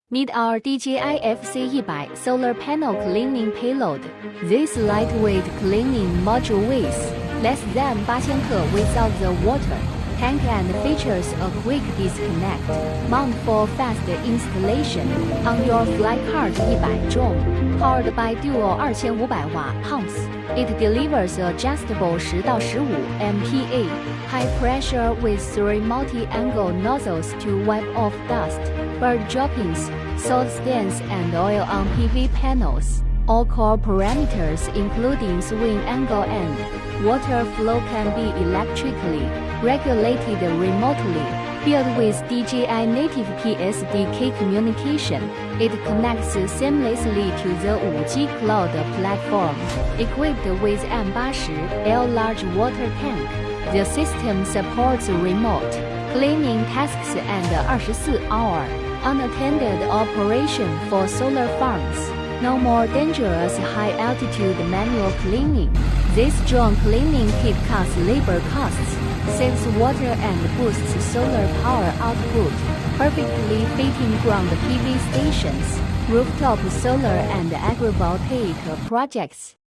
Meet our DJI FC100 solar panel cleaning payload. This lightweight cleaning module weighs less than 800 克 without the water tank and features a quick disconnect mount for fast installation on your FlyCard 100 drone. Powered by dual 2500 watt pumps, it delivers adjustable 10 到15 MPa high pressure with 3 multi-angle nozzles to wipe off dust, bird droppings, salt stains, and oil on PV panels. All core parameters including swing angle and water flow can be electrically regulated remotely. Built with DJI native PSDK communication, it connects seamlessly to the 5G cloud platform. Equipped with M80L large water tank, the system supports remote cleaning tasks and 24-hour unattended operation for solar farms. No more dangerous high-altitude manual cleaning. This drone cleaning kit cuts labor costs, saves water and boosts solar power output, perfectly fitting ground PV stations, rooftop solar and agrivoltaic projects.